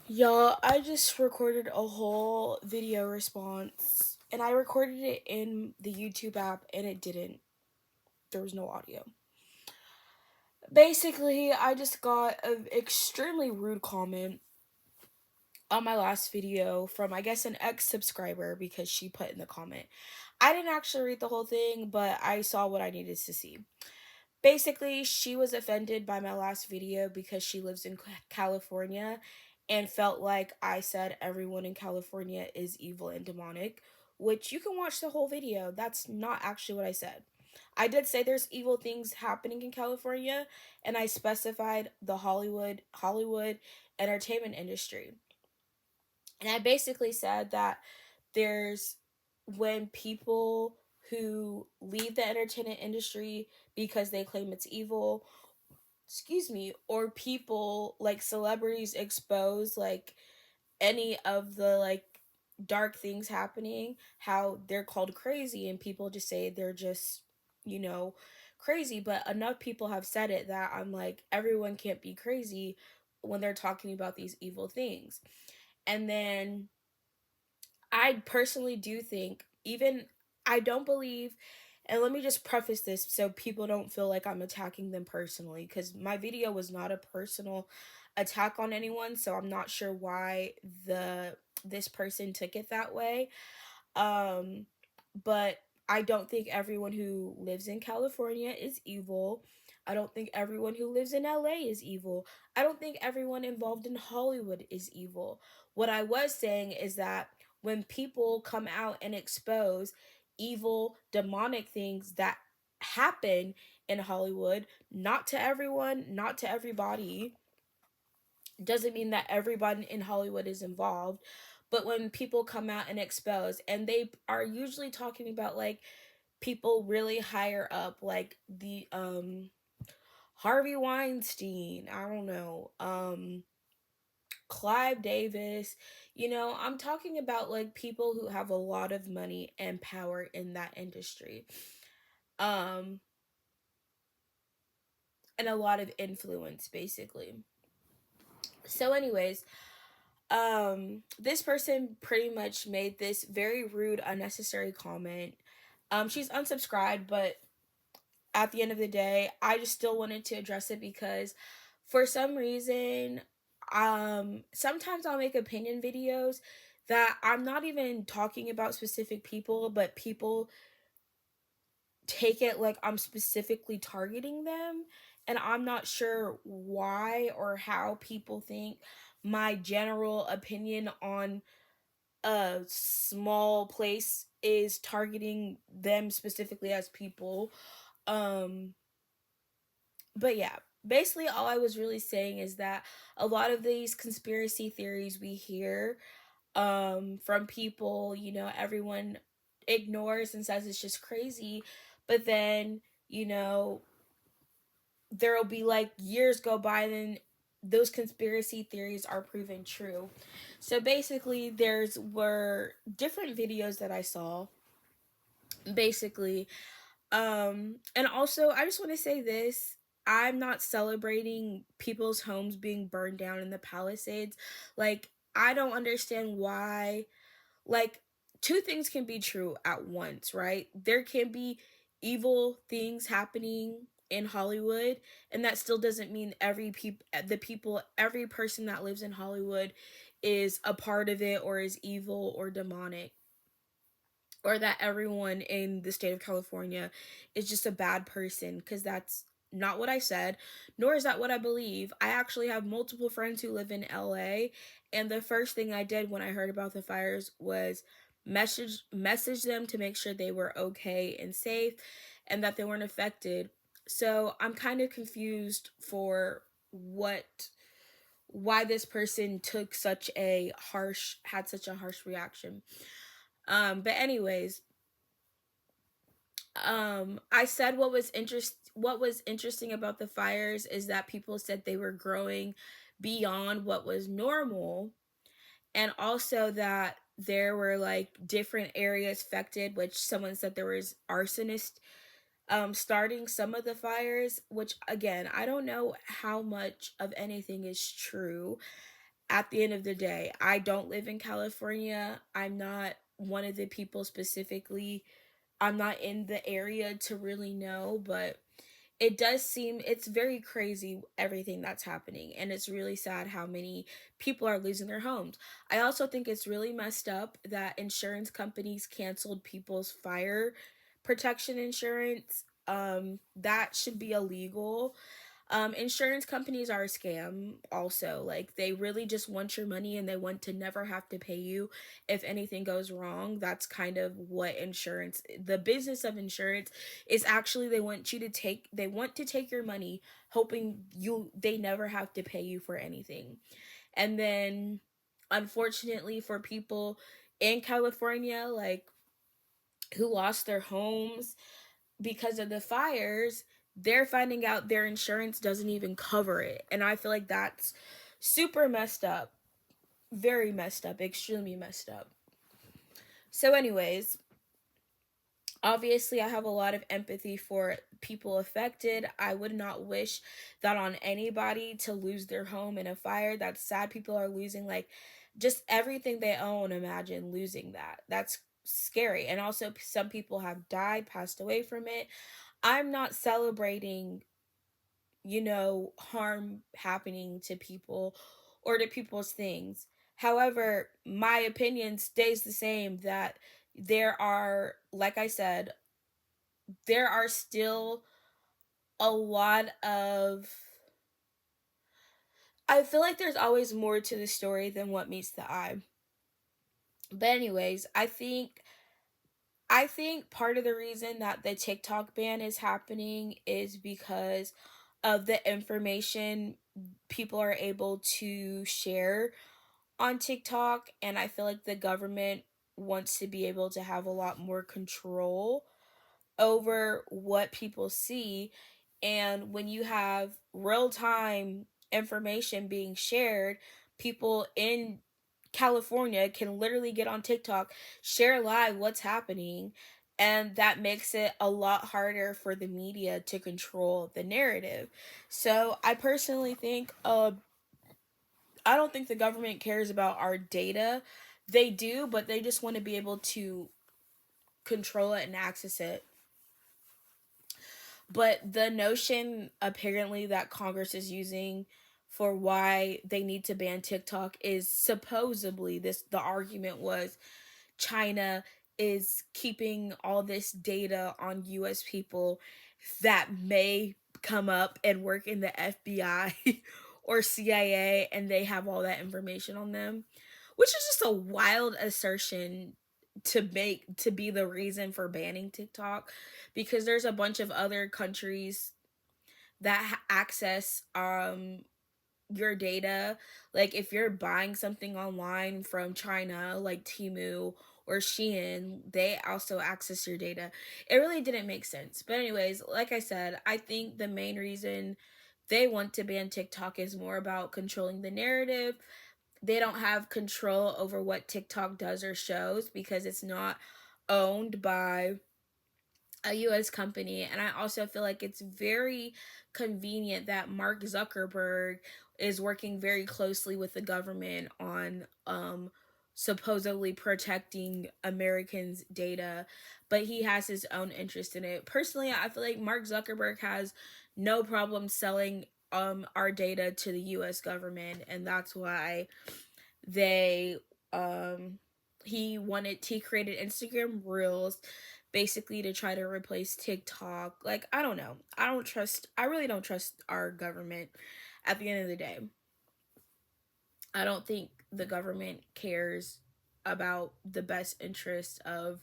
Y'all, I just recorded a whole video response and I recorded it in the YouTube app and it didn't. There was no audio. Basically, I just got an extremely rude comment on my last video from, I guess, an ex subscriber because she put in the comment. I didn't actually read the whole thing, but I saw what I needed to see. Basically, she was offended by my last video because she lives in California and felt like I said everyone in California is evil and demonic, which you can watch the whole video. That's not actually what I said. I did say there's evil things happening in California, and I specified the Hollywood entertainment industry. And I basically said that there's when people who leave the entertainment industry because they claim it's evil, or people like celebrities expose like any of the like dark things happening, how they're called crazy and people just say they're just, you know, crazy. But enough people have said it that I'm like, everyone can't be crazy when they're talking about these evil things. And then I personally do think, even I don't believe, and let me just preface this so people don't feel like I'm attacking them personally, because my video was not a personal attack on anyone, so I'm not sure why this person took it that way. Um, but I don't think everyone who lives in California is evil. I don't think everyone who lives in LA is evil. I don't think everyone involved in Hollywood is evil. What I was saying is that when people come out and expose evil, demonic things that happen in Hollywood, not to everyone, not to everybody, doesn't mean that everybody in Hollywood is involved. But when people come out and expose, and they are usually talking about like people really higher up, like the Harvey Weinstein, I don't know, Clive Davis, I'm talking about like people who have a lot of money and power in that industry. Um and a lot of influence basically. So anyways, this person pretty much made this very rude, unnecessary comment. She's unsubscribed, but at the end of the day, I just still wanted to address it because for some reason, sometimes I'll make opinion videos that I'm not even talking about specific people, but people take it like I'm specifically targeting them. And I'm not sure why or how people think my general opinion on a small place is targeting them specifically as people. Um, but yeah, basically, all I was really saying is that a lot of these conspiracy theories we hear from people, everyone ignores and says it's just crazy. But then, you know, there'll be like years go by, and then those conspiracy theories are proven true. So basically, there's were different videos that I saw. Basically, and also I just want to say this. I'm not celebrating people's homes being burned down in the Palisades. Like, I don't understand why. Like, two things can be true at once, right? There can be evil things happening in Hollywood, and that still doesn't mean every person that lives in Hollywood is a part of it or is evil or demonic, or that everyone in the state of California is just a bad person, because that's not what I said, nor is that what I believe. I actually have multiple friends who live in LA, and the first thing I did when I heard about the fires was message them to make sure they were okay and safe and that they weren't affected. So I'm kind of confused for why this person had such a harsh reaction. But anyways, I said what was interesting about the fires is that people said they were growing beyond what was normal, and also that there were like different areas affected, which someone said there was arsonists starting some of the fires, which again, I don't know how much of anything is true. at the end of the day, I don't live in California. I'm not one of the people specifically. I'm not in the area to really know, but it does seem it's very crazy everything that's happening, and it's really sad how many people are losing their homes. I also think it's really messed up that insurance companies canceled people's fire protection insurance. That should be illegal. Insurance companies are a scam also. Like, they really just want your money and they want to never have to pay you if anything goes wrong. That's kind of what insurance, the business of insurance is actually, they want to take your money hoping they never have to pay you for anything. And then unfortunately for people in California, like, who lost their homes because of the fires, they're finding out their insurance doesn't even cover it. And I feel like that's super messed up. Very messed up. Extremely messed up. So, anyways, obviously, I have a lot of empathy for people affected. I would not wish that on anybody to lose their home in a fire. That's sad. People are losing, like, just everything they own. Imagine losing that. That's scary. And also, some people have died, passed away from it. I'm not celebrating, harm happening to people or to people's things. However, my opinion stays the same that there are, like I said, there are still a lot of. I feel like there's always more to the story than what meets the eye. But anyways, I think part of the reason that the TikTok ban is happening is because of the information people are able to share on TikTok. And I feel like the government wants to be able to have a lot more control over what people see. And when you have real time information being shared, people in California can literally get on TikTok, share live what's happening, and that makes it a lot harder for the media to control the narrative. So I personally think I don't think the government cares about our data. They do, but they just want to be able to control it and access it. But the notion apparently that Congress is using for why they need to ban TikTok is supposedly, the argument was, China is keeping all this data on US people that may come up and work in the FBI or CIA, and they have all that information on them, which is just a wild assertion to be the reason for banning TikTok, because there's a bunch of other countries that access your data. Like, if you're buying something online from China, like Temu or Shein, they also access your data. It really didn't make sense. But anyways, like I said, I think the main reason they want to ban TikTok is more about controlling the narrative. They don't have control over what TikTok does or shows because it's not owned by a US company. And I also feel like it's very convenient that Mark Zuckerberg is working very closely with the government on supposedly protecting Americans' data, but he has his own interest in it. Personally, I feel like Mark Zuckerberg has no problem selling our data to the US government, and that's why they he created Instagram Reels basically to try to replace TikTok. Like, I don't know. I really don't trust our government at the end of the day. I don't think the government cares about the best interest of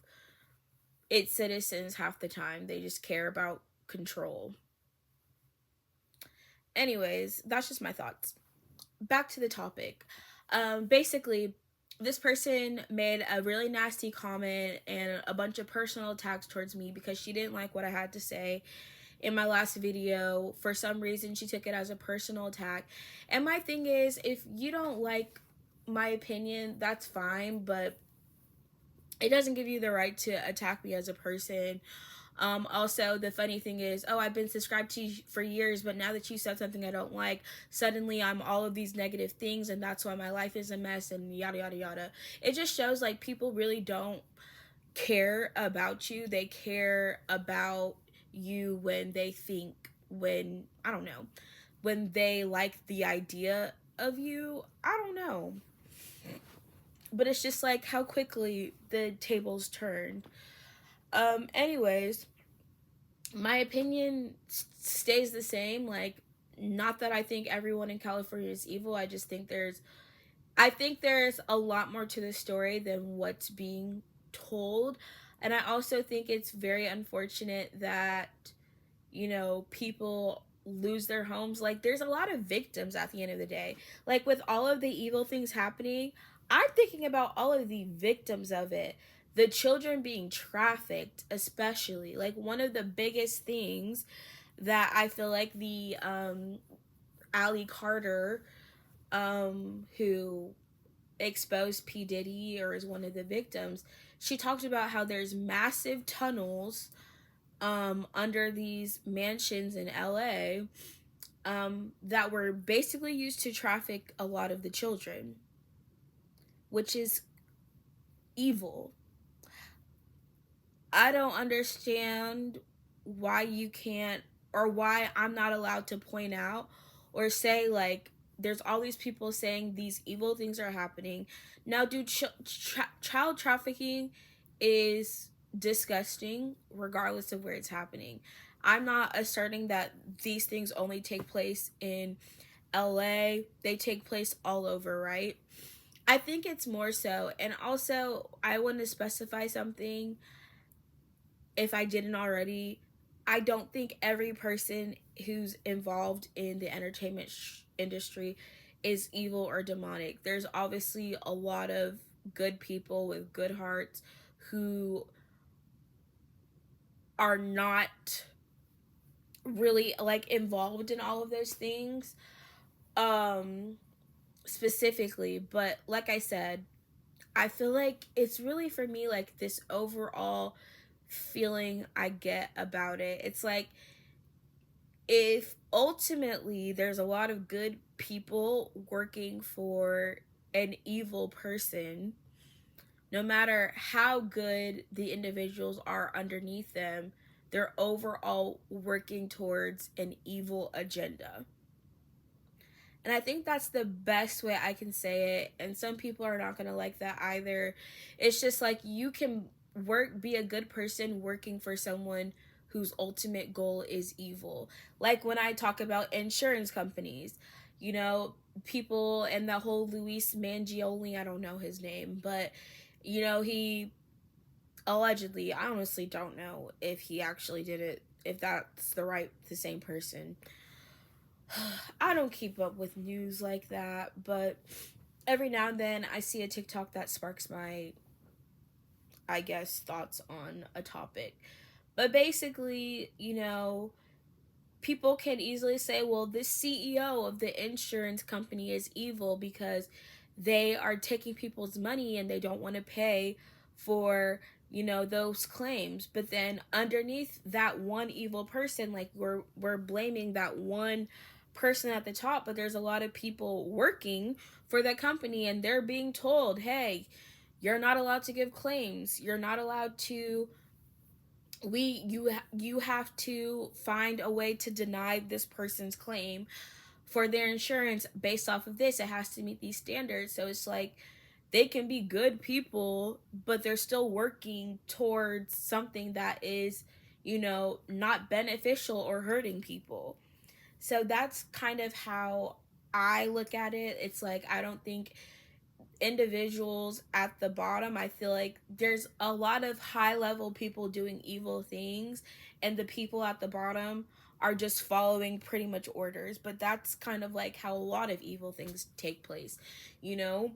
its citizens half the time. They just care about control. Anyways, that's just my thoughts. Back to the topic. Basically, this person made a really nasty comment and a bunch of personal attacks towards me because she didn't like what I had to say in my last video. For some reason, she took it as a personal attack. And my thing is, if you don't like my opinion, that's fine, but it doesn't give you the right to attack me as a person. Also, the funny thing is, oh, I've been subscribed to you for years, but now that you said something I don't like, suddenly I'm all of these negative things, and that's why my life is a mess, and yada yada yada. It just shows like people really don't care about you. They care about you when they think, when, I don't know, when they like the idea of you. I don't know. But it's just like how quickly the tables turned. Anyways, my opinion stays the same. Like, not that I think everyone in California is evil. I think there's a lot more to the story than what's being told. And I also think it's very unfortunate that, you know, people lose their homes. Like, there's a lot of victims at the end of the day. Like, with all of the evil things happening, I'm thinking about all of the victims of it. The children being trafficked, especially. Like, one of the biggest things that I feel like the Ali Carter, who exposed P. Diddy or is one of the victims, she talked about how there's massive tunnels under these mansions in LA that were basically used to traffic a lot of the children, which is evil. I don't understand why you can't, or why I'm not allowed to point out or say, like, there's all these people saying these evil things are happening. Now, dude, child trafficking is disgusting regardless of where it's happening. I'm not asserting that these things only take place in LA. They take place all over, right? I think it's more so. And also, I want to specify something, if I didn't already. I don't think every person who's involved in the entertainment industry is evil or demonic. There's obviously a lot of good people with good hearts who are not really like involved in all of those things specifically. But like I said, I feel like it's really, for me, like this overall feeling I get about it. It's like, if ultimately there's a lot of good people working for an evil person, no matter how good the individuals are underneath them, they're overall working towards an evil agenda. And I think that's the best way I can say it. And some people are not going to like that either. It's just like, you can be a good person working for someone whose ultimate goal is evil. Like when I talk about insurance companies, you know, people and the whole Luis Mangione, I don't know his name, but, you know, he allegedly, I honestly don't know if he actually did it, if that's the same person. I don't keep up with news like that, but every now and then I see a TikTok that sparks my, I guess, thoughts on a topic. But basically, you know, people can easily say, well, this CEO of the insurance company is evil because they are taking people's money and they don't want to pay for, you know, those claims. But then underneath that one evil person, like, we're blaming that one person at the top, but there's a lot of people working for that company and they're being told, hey, you're not allowed to give claims, you're not allowed to, you have to find a way to deny this person's claim for their insurance based off of this. It has to meet these standards. So it's like, they can be good people, but they're still working towards something that is, you know, not beneficial or hurting people. So that's kind of how I look at it. It's like, I don't think individuals at the bottom, I feel like there's a lot of high level people doing evil things, and the people at the bottom are just following pretty much orders. But that's kind of like how a lot of evil things take place. You know,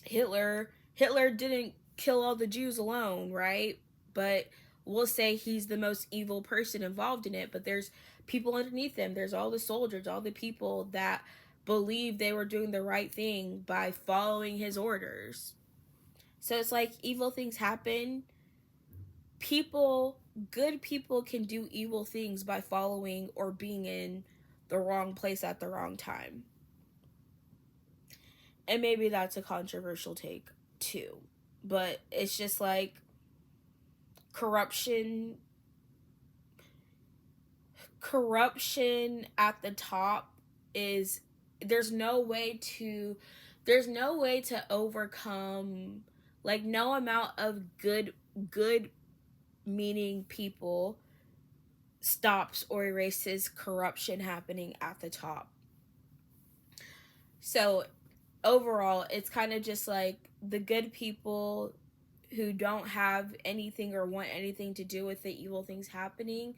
Hitler didn't kill all the Jews alone, right? But we'll say he's the most evil person involved in it, but there's people underneath him. There's all the soldiers, all the people that believed they were doing the right thing by following his orders. So it's like, evil things happen, people, good people can do evil things by following or being in the wrong place at the wrong time. And maybe that's a controversial take too. But it's just like corruption at the top is there's no way to overcome, like, no amount of good meaning people stops or erases corruption happening at the top. So overall, it's kind of just like the good people who don't have anything or want anything to do with the evil things happening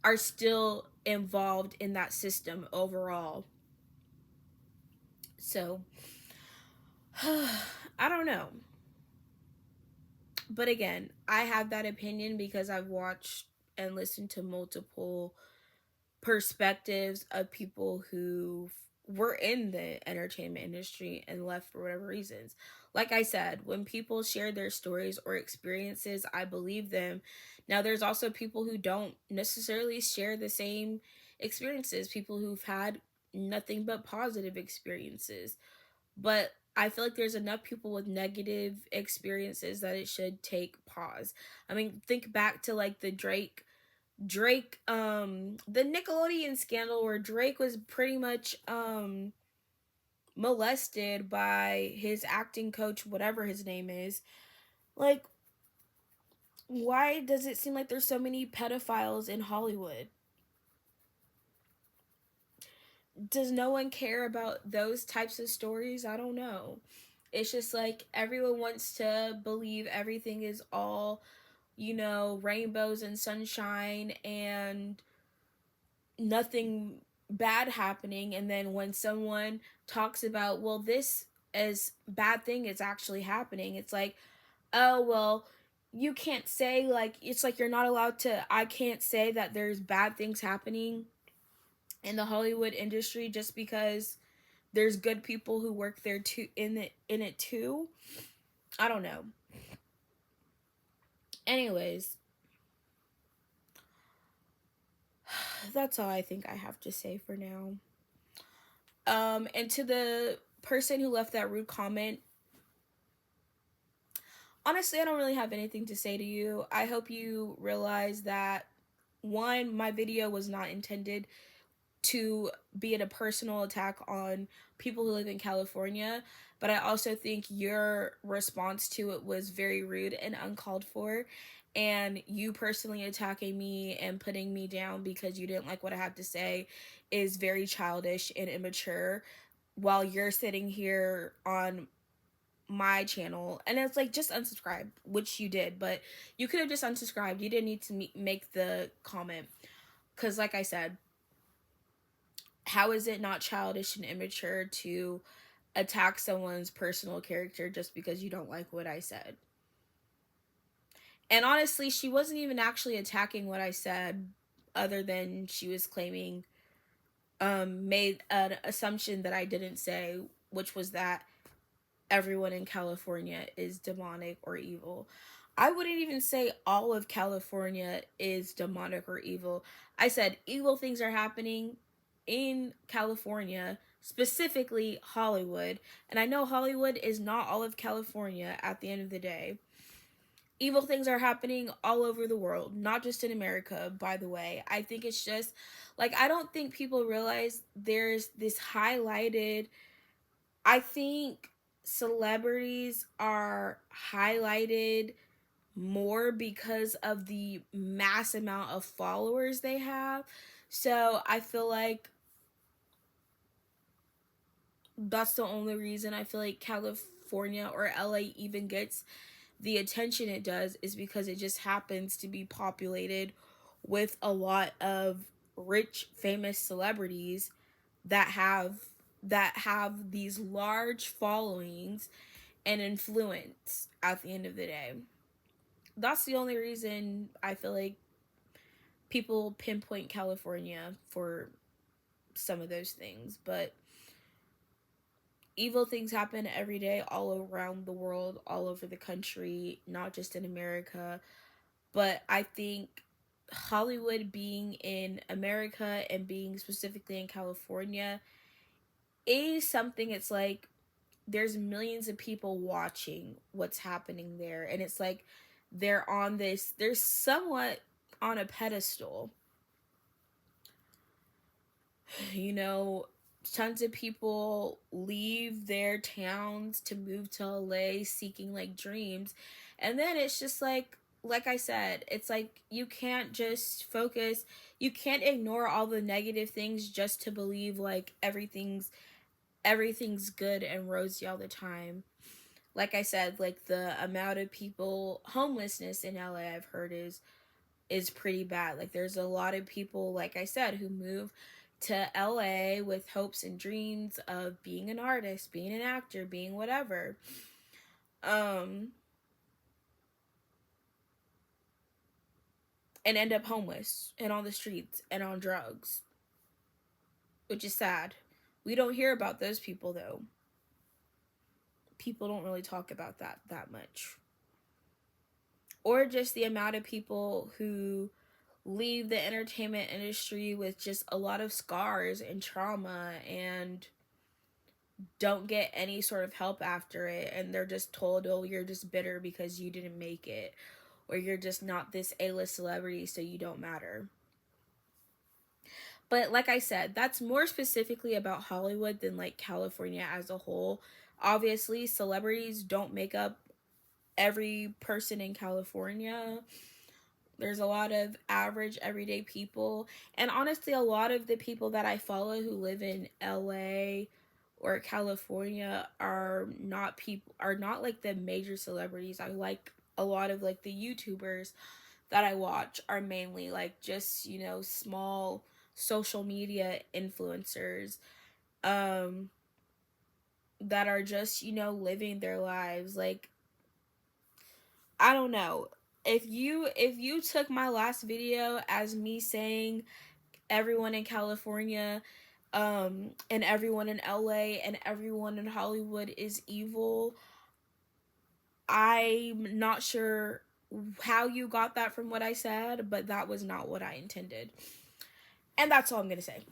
are still involved in that system overall. So I don't know. But again, I have that opinion because I've watched and listened to multiple perspectives of people who were in the entertainment industry and left for whatever reasons. Like I said, when people share their stories or experiences, I believe them. Now, there's also people who don't necessarily share the same experiences, people who've had nothing but positive experiences. But I feel like there's enough people with negative experiences that it should take pause. I mean, think back to like the Drake the Nickelodeon scandal where Drake was pretty much molested by his acting coach, whatever his name is. Like, why does it seem like there's so many pedophiles in Hollywood? Does no one care about those types of stories? I don't know. It's just like everyone wants to believe everything is all, rainbows and sunshine and nothing bad happening. And then when someone talks about, well, this is bad thing is actually happening, it's like, oh, well, you can't say, like, it's like you're not allowed to, I can't say that there's bad things happening in the Hollywood industry just because there's good people who work there too, in it too. I don't know. Anyways, that's all I think I have to say for now. And to the person who left that rude comment, honestly, I don't really have anything to say to you. I hope you realize that, one, my video was not intended to be a personal attack on people who live in California, but I also think your response to it was very rude and uncalled for. And you personally attacking me and putting me down because you didn't like what I had to say is very childish and immature, while you're sitting here on my channel and it's like, just unsubscribe, which you did, but you could have just unsubscribed. You didn't need to make the comment, because like I said, how is it not childish and immature to attack someone's personal character just because you don't like what I said? And honestly, she wasn't even actually attacking what I said, other than she was claiming, made an assumption that I didn't say, which was that everyone in California is demonic or evil. I wouldn't even say all of California is demonic or evil. I said evil things are happening in California, specifically Hollywood. And I know Hollywood is not all of California at the end of the day. Evil things are happening all over the world, not just in America, by the way. I think it's just, like, I don't think people realize there's this highlighted, I think celebrities are highlighted more because of the mass amount of followers they have. So I feel like that's the only reason I feel like California or LA even gets the attention it does, is because it just happens to be populated with a lot of rich, famous celebrities that have these large followings and influence at the end of the day. That's the only reason I feel like people pinpoint California for some of those things. But evil things happen every day all around the world, all over the country, not just in America. But I think Hollywood being in America and being specifically in California is something, it's like there's millions of people watching what's happening there, and it's like they're somewhat on a pedestal. You know, tons of people leave their towns to move to LA seeking like dreams. And then it's just like I said, it's like you can't just focus, you can't ignore all the negative things just to believe like everything's good and rosy all the time. Like I said, like the amount of people homelessness in LA I've heard is pretty bad. Like there's a lot of people, like I said, who move to LA with hopes and dreams of being an artist, being an actor, being whatever. Um and end up homeless and on the streets and on drugs, which is sad. We don't hear about those people though. People don't really talk about that much. Or just the amount of people who leave the entertainment industry with just a lot of scars and trauma and don't get any sort of help after it, and they're just told, oh, you're just bitter because you didn't make it, or you're just not this A-list celebrity, so you don't matter. But like I said, that's more specifically about Hollywood than like California as a whole. Obviously, celebrities don't make up every person in California. There's a lot of average everyday people, and honestly a lot of the people that I follow who live in LA or California are not like the major celebrities. I like a lot of like the YouTubers that I watch are mainly like just, you know, small social media influencers um that are just, you know, living their lives. Like I don't know. If you took my last video as me saying everyone in California and everyone in LA and everyone in Hollywood is evil, I'm not sure how you got that from what I said, but that was not what I intended. And that's all I'm going to say.